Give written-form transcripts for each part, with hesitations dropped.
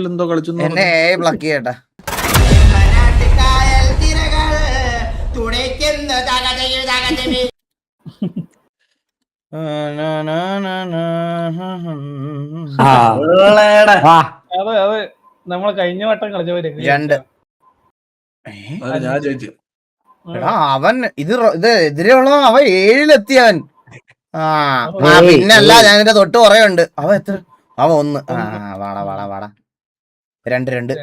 എന്തോ കളിച്ചു എന്നെ ബ്ലോക്ക് ചെയ്യട്ടാ. അതെ നമ്മള് കഴിഞ്ഞ വട്ടം കളിച്ചവര് രണ്ട്. ഞാൻ ചോദിച്ചു എടാ അവൻ ഇത് എതിരെയുള്ള അവൻ 7-ലെത്തിയവൻ. പിന്നല്ല ഞാൻ എന്റെ തൊട്ട് കുറയുണ്ട്. അവൻ എത്ര? അവൻ 1. വാടാ വാടാ വാടാ. 2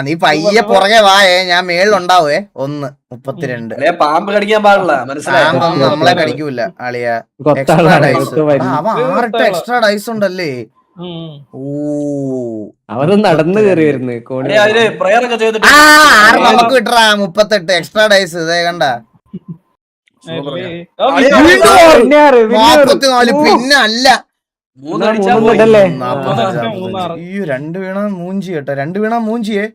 നീ പയ്യെ പുറകെ വായേ, ഞാൻ മേളിലുണ്ടാവേ. 1-32. പാമ്പ് കടിക്കാൻ പാടില്ല, മനസ്സിലായോ? നമ്മളെ കടിക്കൂല അളിയ. Extra dice. അവൻ 6 എക്സ്ട്രാ ഡൈസ് ഉണ്ടല്ലേ. അവന് നടന്നു കയറി വരുന്നു. നമുക്ക് കിട്ടാ 38 എക്സ്ട്രാ ഡൈസ്. ഇതേ കണ്ട 44. പിന്നെ അല്ല 2 വീണ മൂഞ്ചി കേട്ടോ. 2 വീണ മൂഞ്ചിയേ.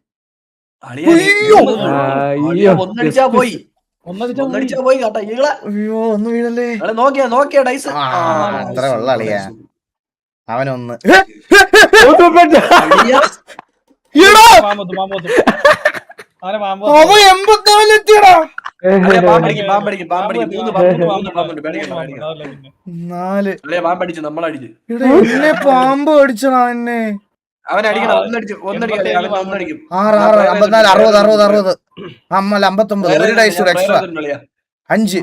അയ്യോ പോയി കേട്ടോ. അയ്യോ ഒന്ന് വീണല്ലേ. നോക്കിയാ ഡൈസ് അത്ര വെള്ള അളിയാ. അവനൊന്ന്. അവ 84-ലെത്തിയടാ. 4. എന്നെ പാമ്പ് അടിച്ചടാ എന്നെ. 6 54 60 അമ്മല്ല 59. 1 ഡൈസ് എക്സ്ട്രാ 5.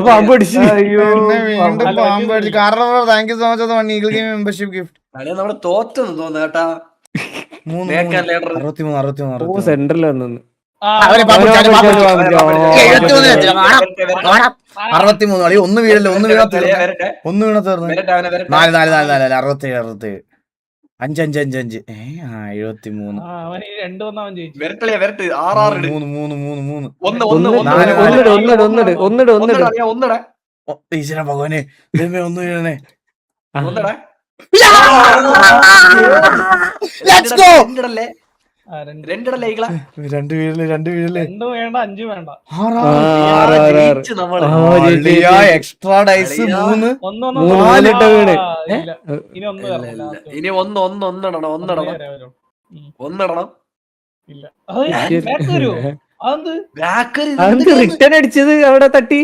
പാമ്പ് അടിച്ചു. വീണ്ടും പാമ്പ് അടിച്ചു. കാരണം thank you so much for eagle game membership gift. നമ്മള് തോറ്റെന്ന് തോന്നുന്നു കേട്ടാ. 63 സെന്ററിൽ വന്നു. 63 കളി. 1 വീഴല്ലേ. 1 വീണ തീർന്നു. 1 വീണ തീർന്നു. 4 67 5 5 5 5 73. 3 ഈശ്വര ഭഗവാനെ ദൈവമേ ഒന്ന് വീഴണേ. Let's go. 2 വീഴല്ലേ. Extra dice 3. ഇനി ഒന്നിടണം. റിട്ടേൺ അടിച്ചത് അവിടെ തട്ടി.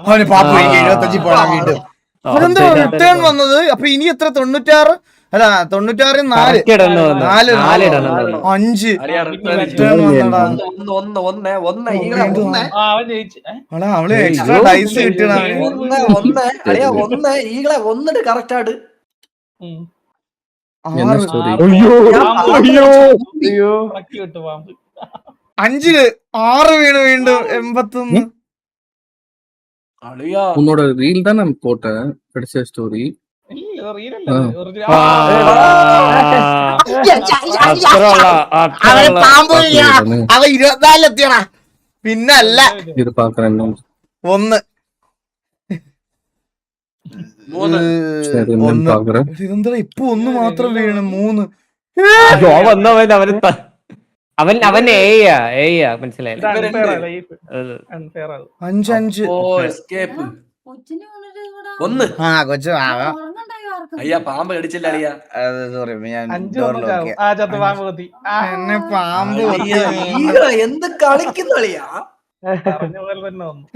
അവന് പാപ്പ 75 പോടാ വീണ്ടും. അവനെന്താ റിട്ടേൺ വന്നത്? അപ്പൊ ഇനി എത്ര? 96 അല്ല 96 4 5 അവള് എക്സ്ട്രാ ഡൈസ് കിട്ടിയ കറക്റ്റ് ആയിട്ട്. 5 6 വീണ് വീണ്ടും 81. உன்னோட ரீல் தான் நான் போட்டேன் கிடைச்ச ஸ்டோரி. അവ 24-ലെത്തിയടാ. പിന്നല്ല ഇത് പാക്കറേன் 1 ഇതെന്താ ഇപ്പൊ 1 മാത്രം വീണ്. 3 അവൻ മനസ്സിലായില്ല. 5 5 കൊച്ചു അയ്യാ പാമ്പ് കടിച്ചില്ല അളിയാ. സോറി ഞാൻ എന്നെ പാമ്പ് എന്ത് കളിക്കുന്ന അളിയാ.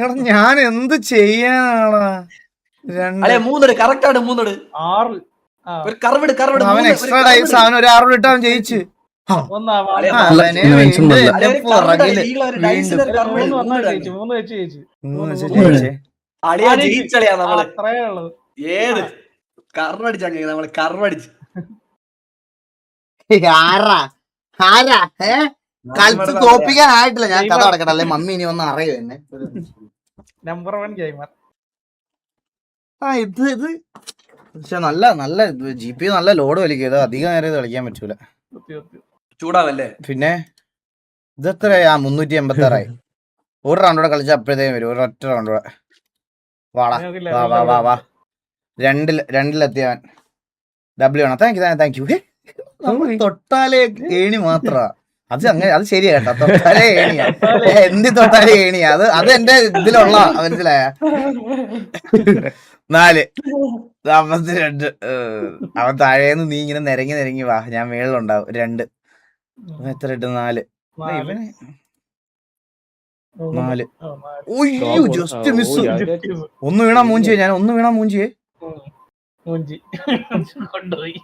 എടാ ഞാൻ എന്ത് ചെയ്യാനാടാ. 3 കറക്റ്റ് ആണ്. 3 അവൻ എക്സ്ട്രാ ഡൈസ്. അവൻ ഒരു 6 ഇട്ട് അവൻ ജയിച്ചു. ജയിച്ചളിയാ നമ്മള്. ഏത് കറടിച്ച നമ്മള് കറടിച്ച് കളിച്ച് തോപ്പിക്കാനായിട്ടില്ല. ഞാൻ കഥ അടക്കട്ടെ, അല്ലെ മമ്മി ഇനി ഒന്ന് അറിയോ എന്നെ. Number 1 gamer. ഇത് പക്ഷെ നല്ല GP നല്ല ലോഡ് വലിക്കും. ഇത് അധികം നേരം ഇത് കളിക്കാൻ പറ്റൂല, ചൂടാവല്ലേ. പിന്നെ ഇതെത്രയാ? 386. ഒരു റൗണ്ടോടെ കളിച്ച അപ്പോഴത്തേക്കും വരും. ഒരൊറ്റ റൗണ്ടോടെ. വാടാ വാ 2-ലെത്തിയവൻ. W ആണ്. Thank you. നമ്മൾ തൊട്ടാലേ ഏണി മാത്രാ. അത് അങ്ങനെ അത് ശരിയാ കേട്ടോ, തൊട്ടാലേ ഏണിയാ. എന്തി തൊട്ടാലേ ഏണിയാ. അത് എന്റെ ഇതിലുള്ള മനസ്സിലായ. 4 52. അവൻ താഴേന്ന് നീ ഇങ്ങനെ നിരങ്ങി വാ, ഞാൻ മേളിലുണ്ടാവും. 2 എത്ര ഇട്ട് 4 ഇവന് 4. ഒയ്യോ ജസ്റ്റ് മിസ്. ഒന്ന് വീണാ മൂഞ്ചിയെ, ഞാൻ ഒന്ന് വീണാ മൂഞ്ചിയെ. കൊണ്ടുപോയി.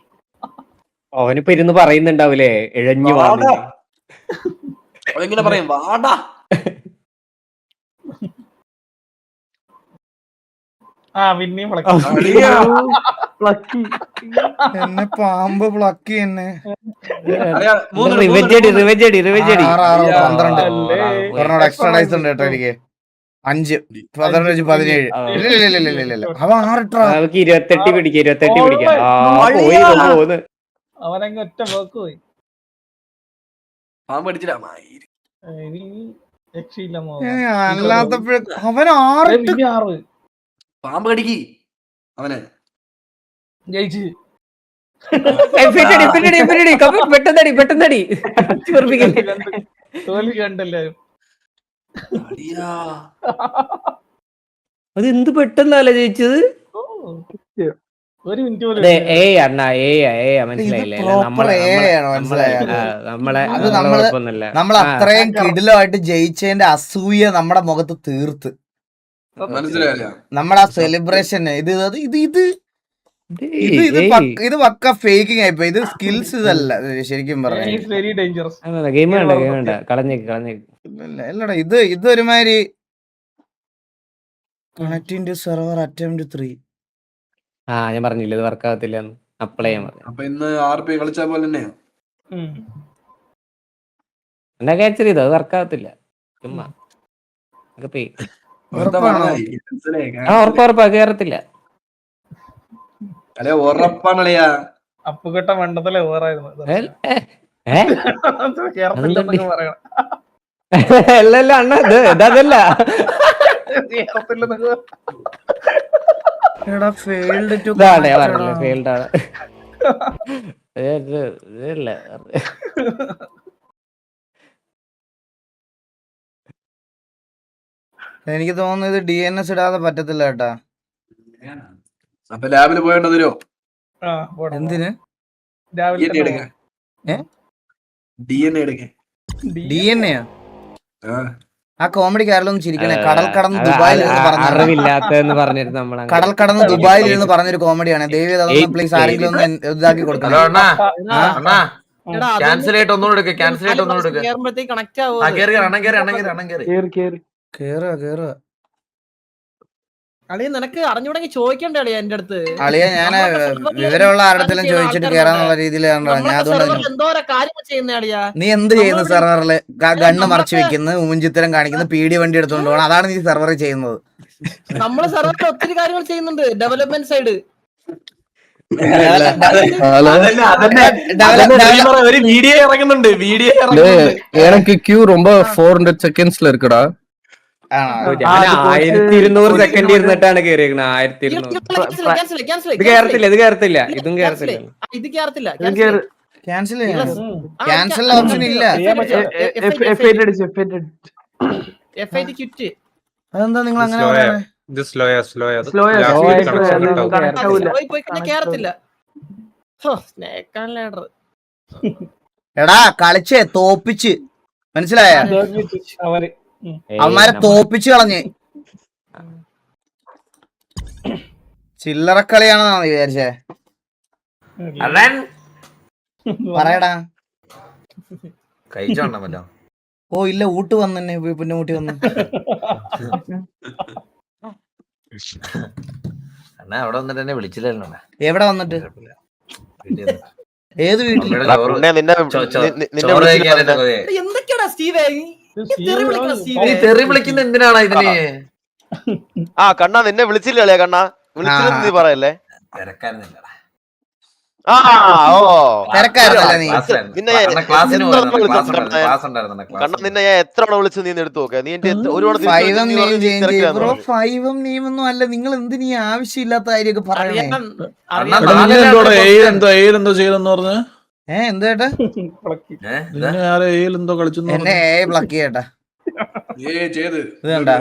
അവനിപ്പോ ഇരുന്ന് പറയുന്നുണ്ടാവൂലേ ഇഴഞ്ഞു വാടാ. അവനെങ്ങനെ പറയും വാടാ. പിന്നെയും എന്നെ പാമ്പ് പ്ലക്കി എന്നെ. 12 എക്സ്ട്രാ ഡൈസ് ഉണ്ട് കേട്ടോ എനിക്ക്. 5 15 17. ഇല്ല അവ 6 ഇട്ടാ. 28 പിടിക്കാം. അവനങ്ങ് ഒറ്റ പോക്ക് പോയി. പാമ്പ് അടിച്ചില്ല. രക്ഷയില്ല. അല്ലാത്തപ്പോഴേ അവൻ 6. പാമ്പ് കടിക്കി അവനെ ജയിച്ച്. പെട്ടെന്നടി തോൽവി കണ്ടെല്ലാരും. അത് എന്ത് പെട്ടെന്നല്ലേ ജയിച്ചത്. ഒരു മിനിറ്റ് പോലും. മനസ്സിലായില്ലേ നമ്മൾ അത്രയും കിടിലമായിട്ട് ജയിച്ചതിന്റെ അസൂയ നമ്മുടെ മുഖത്ത് തീർത്ത്. മനസ്സിലായില്ല. നമ്മുടെ ആ സെലിബ്രേഷൻ ഇത് പക്ക ഫേക്കിംഗ് ആയിപ്പോ. ഇത് സ്കിൽസ് ഇതല്ല ശരിക്കും പറഞ്ഞ. ഗെയിം വേണ്ട കളഞ്ഞേക്ക്. അല്ലടാ ഇത് ഒരുമാതിരി കണക്ടിങ് ടു സെർവർ അറ്റംപ്റ്റ് 3. ഞാൻ പറഞ്ഞില്ല ഇത് വർക്ക് ആകത്തില്ല. അപ്ലൈ ചെയ്യാൻ പറഞ്ഞു. അപ്പൊ ഇന്ന് RP കളിച്ച പോലെ തന്നെയാ. എന്നാ ക്യാൻസൽ ചെയ്തോ, അത് വർക്ക് ആകത്തില്ല. ചുമ്മാ ഉറപ്പാ കേറത്തില്ല. അല്ലെ ഉറപ്പാണല്ലയാ. അപ്പുകെട്ട മണ്ടത്തിലെ ഓറായിരുന്നു. അല്ലല്ല അണ്ണ ഇതല്ല. എനിക്ക് തോന്നുന്നത് ഇത് DNS ഇടാതെ പറ്റത്തില്ല കേട്ടാ. അപ്പൊ ലാബിൽ പോയേണ്ടതോ എന്തിന്? DNA ആ കോമഡി കേരളൊന്നും ചിരിക്കണേ. കടൽ കടന്ന് ദുബായിൽ ഇരുന്ന് പറഞ്ഞൊരു കോമഡിയാണ്. ദയവ് അതൊന്ന് പ്ലീസ് ആരെങ്കിലും ഒന്ന് ഇതാക്കി കൊടുക്കണം. കേറുക അളിയ നിനക്ക് അറിഞ്ഞൂടെങ്കിൽ ചോദിക്കണ്ടേ അളിയ എന്റെ അടുത്ത്. അളിയ ഞാൻ വിവരമുള്ള ആരുടെങ്കിലും ചോദിച്ചിട്ട് കേറാന്നുള്ള രീതിയിലാണ് ഞാൻ. അതുകൊണ്ട് എന്തോരോ കാര്യങ്ങൾ ചെയ്യുന്ന അളിയ. നീ എന്ത് ചെയ്യുന്നു സെർവറില്? ഗണ്ണ് മറച്ചു വെക്കുന്നു, ഊഞ്ചിത്തരം കാണിക്കുന്നു, PD വണ്ടി എടുത്തോണ്ട് പോകണം. അതാണ് നീ സെർവറിൽ ചെയ്യുന്നത്. നമ്മള് സെർവറിൽ ഒത്തിരി കാര്യങ്ങൾ ചെയ്യുന്നുണ്ട്. ഡെവലപ്മെന്റ് സൈഡ് ഒരു വീഡിയോ ഇറങ്ങുന്നുണ്ട്. எனக்கு queue ரொம்ப 400 secondsல இருக்குடா. 1200 സെക്കൻഡ് ഇരുന്നിട്ടാണ് കേറിയേക്കണത്. 1200. ഇത് കേറത്തില്ല. ക്യാൻസൽ ഓപ്ഷൻ ഇല്ല. അതെന്താ നിങ്ങൾ അങ്ങനെ പറയുന്നത്? എടാ കളിച്ചേ തോപ്പിച്ച്, മനസ്സിലായ? അവന്മാരെ തോപ്പിച്ച് കളഞ്ഞ്. ചില്ലറക്കളിയാണെന്നാണ് വിചാരിച്ചേ. പറയടാ. കഴിച്ചോണ്ടല്ലോ. ഓ ഇല്ല, ഊട്ട് വന്നെ പിന്നെ ഊട്ടി വന്നു. അണ്ണാ അവിടെ വന്നിട്ട് എന്നെ വിളിച്ചില്ലല്ലോ. എവിടെ വന്നിട്ട്? ഏത് വീട്ടിൽ? എന്തൊക്കെയാടാ സ്റ്റീവേ നീ തെറി വിളിക്കുന്ന എന്തിനാണ് ഇതിന്? കണ്ണാ നിന്നെ വിളിച്ചില്ലേ? കണ്ണാ വിളിച്ചില്ലെന്ന് നീ പറയല്ലേ? തിരക്കാരുന്നില്ലടാ. കണ്ണ നിന്നെ ഞാൻ എത്ര വിളിച്ചു നീ എടുത്തു നോക്കാം. നീ ഒരുപാട് അല്ല. നിങ്ങൾ എന്തിനീ ആവശ്യമില്ലാത്ത കാര്യമൊക്കെ പറയണേ? എന്തോ ചെയ്തെന്ന് പറഞ്ഞു. എന്ത് ചേട്ടാ നിന്നെ ആരെ ഏയിൽ എന്തോ കളിച്ചു എന്നെ ബ്ലക്ക് ചെയ്യട്ടാ ചെയ്ത് ഇത് കണ്ടാ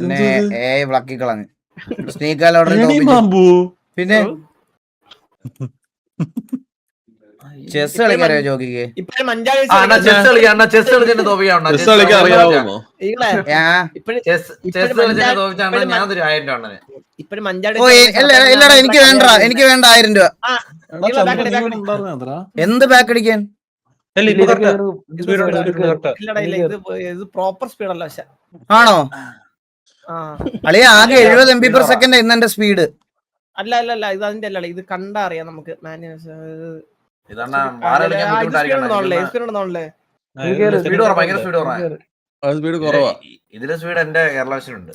എന്നെ ബ്ലക്കി കളഞ്ഞ് സ്നീക്ക് ബാമ്പു പിന്നെ ചെസ് കളിക്കാറിയോ ജോഗിക്ക് ഇപ്പഴും മഞ്ചാടി അണ്ണാ ചെസ് കളിക്കാൻ ചെസ് കളിച്ചിട്ട് തോപ്പിക്കാം ചെസ് കളിക്കാൻ അറിയാവുന്നോ ചെസ് കളിച്ചിട്ട് തോപ്പിച്ചാണ് ഞാൻ ഒരു 1000 രൂപ അണ്ണനെ ഇപ്പഴും മഞ്ചാടി ഓ ഇല്ലടാ എനിക്ക് വേണ്ട 1000 രൂപ എന്ത് ബാക്ക് അടിക്കാൻ ഇല്ലടാ ഇല്ല ഇത് പ്രോപ്പർ സ്പീഡ് അല്ല പക്ഷെ ആണോ അളിയ ആകെ 70 MB/s ഇന്നെന്റെ സ്പീഡ് അല്ല അല്ല അല്ല ഇത് അതിന്റെ അല്ല ഇത് കണ്ടാ അറിയാം നമുക്ക് ഇതണ്ണാ മാറിയാലും സ്പീഡ് കുറവാ ഭയങ്കര സ്പീഡ് കുറവാ സ്പീഡ് കുറവാ ഇതിലെ സ്പീഡ് എന്റെ കേരള വിഷനുണ്ട്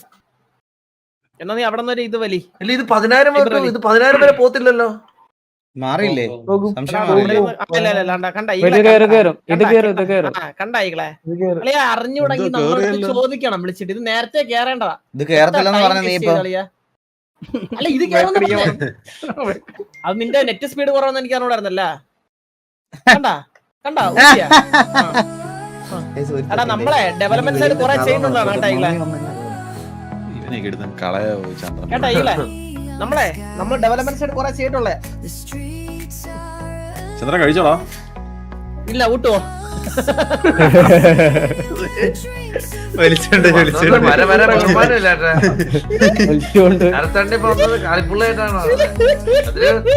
എന്നാ നീ അവിടെ നിന്ന് ഇത് വലി ഇല്ല ഇത് 10000 ഇത് 10000 വരെ പോത്തില്ലല്ലോ മാറിയില്ലേ സംശയം കണ്ടായികളെ അളിയ അറിഞ്ഞുടങ്ങി നമ്മൾ ചോദിക്കണം വിളിച്ചിട്ട് ഇത് നേരത്തെ കേറേണ്ടതാ ഇത് കേറത്തില്ലെന്ന് പറഞ്ഞ നീ ഇപ്പൊ അല്ല ഇത് അത് നിന്റെ നെറ്റ് സ്പീഡ് കുറവെന്ന് എനിക്ക് അറിഞ്ഞൂടായിരുന്നല്ല കണ്ടാ കണ്ടാ എടാ നമ്മളെ ഡെവലപ്മെന്റ് സൈഡ് കുറെ ചെയ്യുന്നുള്ളതാണ് കേട്ടാ കേട്ടാ ഈകളെ നമ്മൾ ഡെവലപ്മെന്റ് സൈഡ് കുറെ ചെയ്തിട്ടുള്ളേ ചന്ദ്രൻ കഴിച്ചോളാ ഇല്ല ഊട്ടുവോ വരെ വരെ കുർബാനയില്ല കാലിപ്പുള്ളായിട്ടാണോ അതില്